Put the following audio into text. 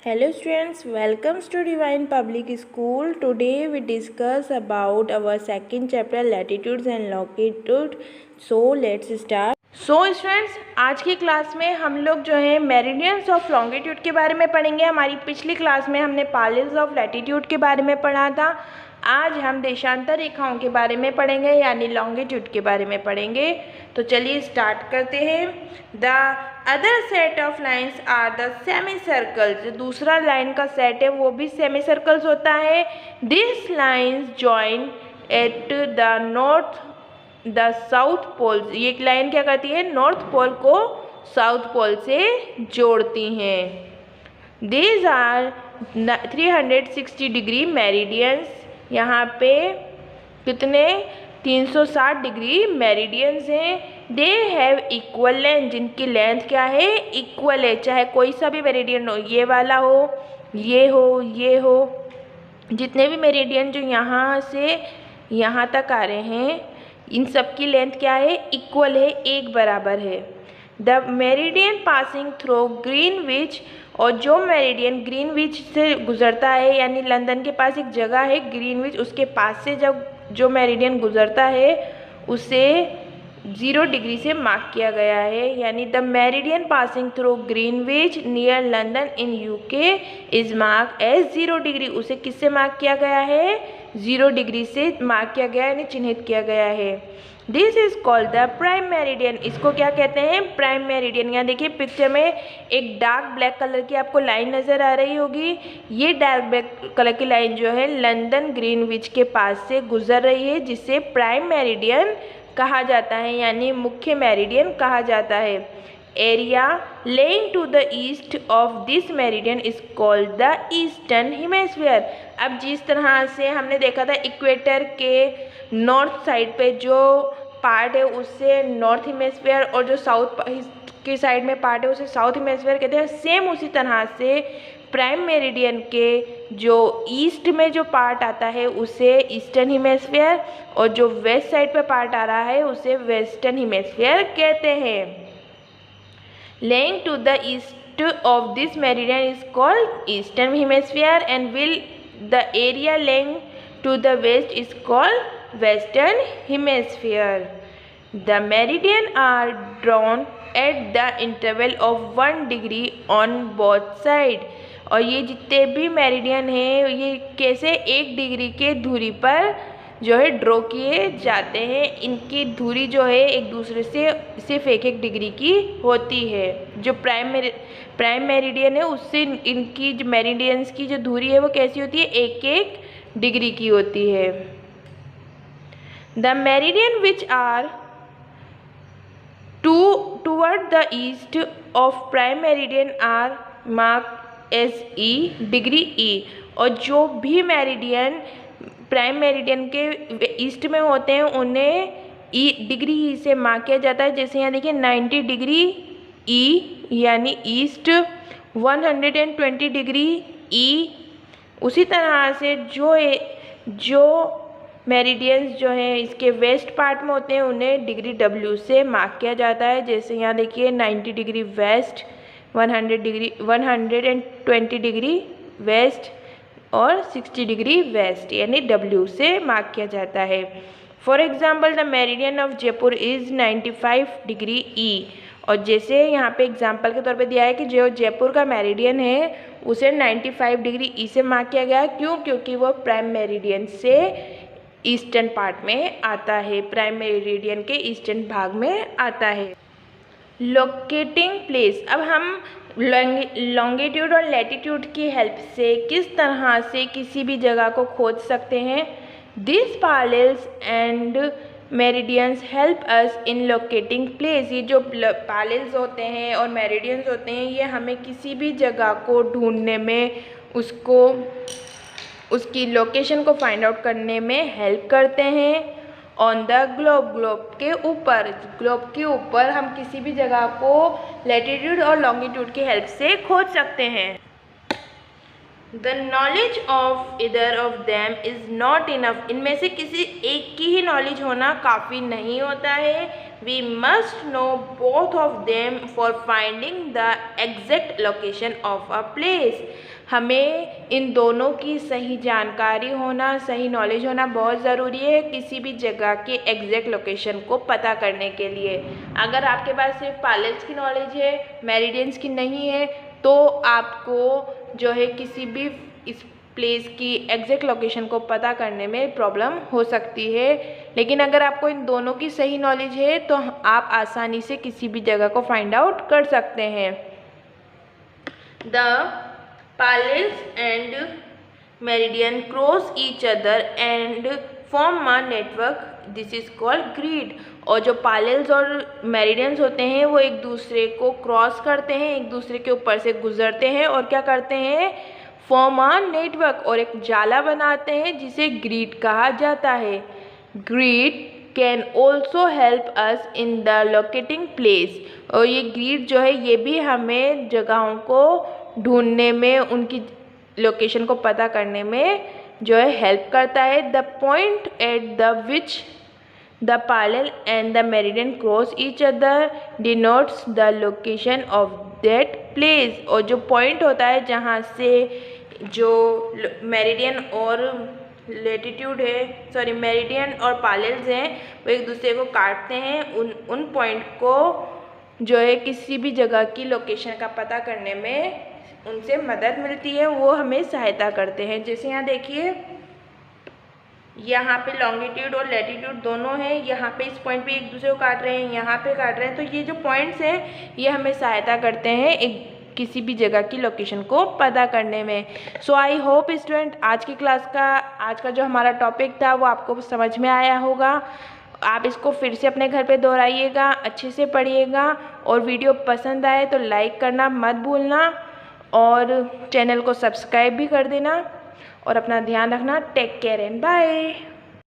Hello students, welcome to Divine Public School. Today we discuss about our second chapter latitudes and longitude. So let's start. So students, आज की class में हम लोग जो है meridians of longitude के बारे में पढ़ेंगे। हमारी पिछली क्लास में हमने पैरेलल्स ऑफ लैटिट्यूड के बारे में पढ़ा था। आज हम देशांतर रेखाओं के बारे में पढ़ेंगे यानी लॉन्गिट्यूड के बारे में पढ़ेंगे। तो चलिए स्टार्ट करते हैं। The other set of lines are the semi circles. जो दूसरा लाइन का सेट है वो भी सेमी सर्कल्स होता है। This lines join at the north the south pole. ये लाइन क्या करती है, नॉर्थ पोल को साउथ पोल से जोड़ती हैं। These are 360 degree meridians. यहाँ पे कितने 360 डिग्री मेरिडियंस हैं। दे हैव इक्वल लेंथ, जिनकी लेंथ क्या है, इक्वल है। चाहे कोई सा भी मेरिडियन हो, ये वाला हो, ये हो, ये हो, जितने भी मेरिडियन जो यहाँ से यहाँ तक आ रहे हैं, इन सब की लेंथ क्या है, इक्वल है, एक बराबर है। The meridian passing through Greenwich, और जो मेरिडियन ग्रीनविच से गुजरता है, यानी लंदन के पास एक जगह है ग्रीनविच, उसके पास से जब जो मेरिडियन गुजरता है उसे 0 डिग्री से मार्क किया गया है। यानी the meridian passing through Greenwich near London in UK is mark as 0 degree. उसे किससे मार्क किया गया है, 0 डिग्री से मार्क किया गया है, यानी चिन्हित किया गया है। This is called the prime meridian. इसको क्या कहते हैं, प्राइम मेरिडियन। यहाँ देखिए पिक्चर में एक डार्क ब्लैक कलर की आपको लाइन नज़र आ रही होगी। ये डार्क ब्लैक कलर की लाइन जो है लंदन ग्रीनविच के पास से गुजर रही है, जिसे प्राइम मेरिडियन कहा जाता है, यानी मुख्य मेरिडियन कहा जाता है। Area lying to the east of this meridian is called the eastern hemisphere. अब जिस तरह से हमने देखा था इक्वेटर के नॉर्थ साइड पे जो पार्ट है उससे नॉर्थ हेमिस्फीयर, और जो साउथ की साइड में पार्ट है उसे साउथ हेमिस्फीयर कहते हैं। सेम उसी तरह से प्राइम मेरिडियन के जो ईस्ट में जो पार्ट आता है उसे ईस्टर्न हेमिस्फीयर, और जो वेस्ट साइड पे पार्ट आ रहा है उसे वेस्टर्न हेमिस्फीयर कहते हैं। Lying to the east of this meridian is called eastern hemisphere and will the area lying to the west is called western hemisphere. The meridian are drawn at the interval of 1 degree on both side. और ये जितने भी meridian हैं ये कैसे 1 degree के दूरी पर जो है ड्रॉ किए जाते हैं। इनकी दूरी जो है एक दूसरे से सिर्फ 1 डिग्री की होती है। जो प्राइम मेरिडियन है उससे इनकी जो मेरिडियंस की जो दूरी है वो कैसी होती है, 1 डिग्री की होती है। The meridian which are toward the east of prime meridian are mark as E degree E. और जो भी मेरिडियन प्राइम मेरिडियन के ईस्ट में होते हैं उन्हें डिग्री ई से मार्क किया जाता है। जैसे यहाँ देखिए 90 डिग्री ई यानी ईस्ट, 120 डिग्री ई। उसी तरह से जो मेरिडियंस जो हैं इसके वेस्ट पार्ट में होते हैं उन्हें डिग्री डब्ल्यू से मार्क किया जाता है। जैसे यहाँ देखिए 90 डिग्री वेस्ट, 120 डिग्री वेस्ट और 60 डिग्री वेस्ट, यानी डब्ल्यू से मार्क किया जाता है। For example the meridian of Jaipur is 95 degree E. और जैसे यहाँ पे एग्जाम्पल के तौर पे दिया है कि जो जयपुर का मेरिडियन है उसे 95 डिग्री ई से मार्क किया गया। क्यों, क्योंकि वो प्राइम मेरिडियन से ईस्टर्न पार्ट में आता है, प्राइम मेरिडियन के ईस्टर्न भाग में आता है। Locating place. अब हम लॉन्गिट्यूड और लैटिट्यूड की हेल्प से किस तरह से किसी भी जगह को खोज सकते हैं। This parallels and meridians help us in locating place. ये जो पैरेलल्स होते हैं और मेरिडियंस होते हैं ये हमें किसी भी जगह को ढूंढने में, उसकी लोकेशन को फाइंड आउट करने में हेल्प करते हैं। ऑन द ग्लोब के ऊपर हम किसी भी जगह को लैटिट्यूड और लॉन्गिट्यूड की हेल्प से खोज सकते हैं। The knowledge of either of them is not enough. इनमें से किसी एक की ही नॉलेज होना काफ़ी नहीं होता है। we must know both of them for finding the exact location of a place. हमें इन दोनों की सही जानकारी होना, सही नॉलेज होना बहुत ज़रूरी है किसी भी जगह के एग्जैक्ट लोकेशन को पता करने के लिए। अगर आपके पास सिर्फ पैरेलल्स की नॉलेज है, मेरिडियंस की नहीं है, तो आपको जो है किसी भी इस प्लेस की एग्जैक्ट लोकेशन को पता करने में प्रॉब्लम हो सकती है। लेकिन अगर आपको इन दोनों की सही नॉलेज है तो आप आसानी से किसी भी जगह को फाइंड आउट कर सकते हैं। The parallels and meridian cross each other and form a network, this is called grid। और जो parallels और meridians होते हैं वो एक दूसरे को क्रॉस करते हैं, एक दूसरे के ऊपर से गुजरते हैं और क्या करते हैं, फॉर्म अ नेटवर्क, और एक जाला बनाते हैं जिसे ग्रिड कहा जाता है। Grid can also help us in the locating place, और ये ग्रिड जो है ये भी हमें जगहों को ढूंढने में, उनकी लोकेशन को पता करने में जो है हेल्प करता है। The point at the which the parallel and the meridian cross each other denotes the location of that place, और जो पॉइंट होता है जहाँ से जो मेरिडियन और लेटीट्यूड है, सॉरी मेरिडियन और पैरेलल्स हैं वो एक दूसरे को काटते हैं, उन पॉइंट को जो है किसी भी जगह की लोकेशन का पता करने में उनसे मदद मिलती है, वो हमें सहायता करते हैं। जैसे यहाँ देखिए, यहाँ पे लॉन्गिट्यूड और लैटिट्यूड दोनों हैं, यहाँ पे इस पॉइंट पे एक दूसरे को काट रहे हैं, यहाँ पे काट रहे हैं, तो ये जो पॉइंट्स हैं ये हमें सहायता करते हैं एक किसी भी जगह की लोकेशन को पता करने में। सो आई होप स्टूडेंट आज की क्लास का, आज का जो हमारा टॉपिक था वो आपको समझ में आया होगा। आप इसको फिर से अपने घर पे दोहराइएगा, अच्छे से पढ़िएगा, और वीडियो पसंद आए तो लाइक करना मत भूलना, और चैनल को सब्सक्राइब भी कर देना, और अपना ध्यान रखना। Take care and bye.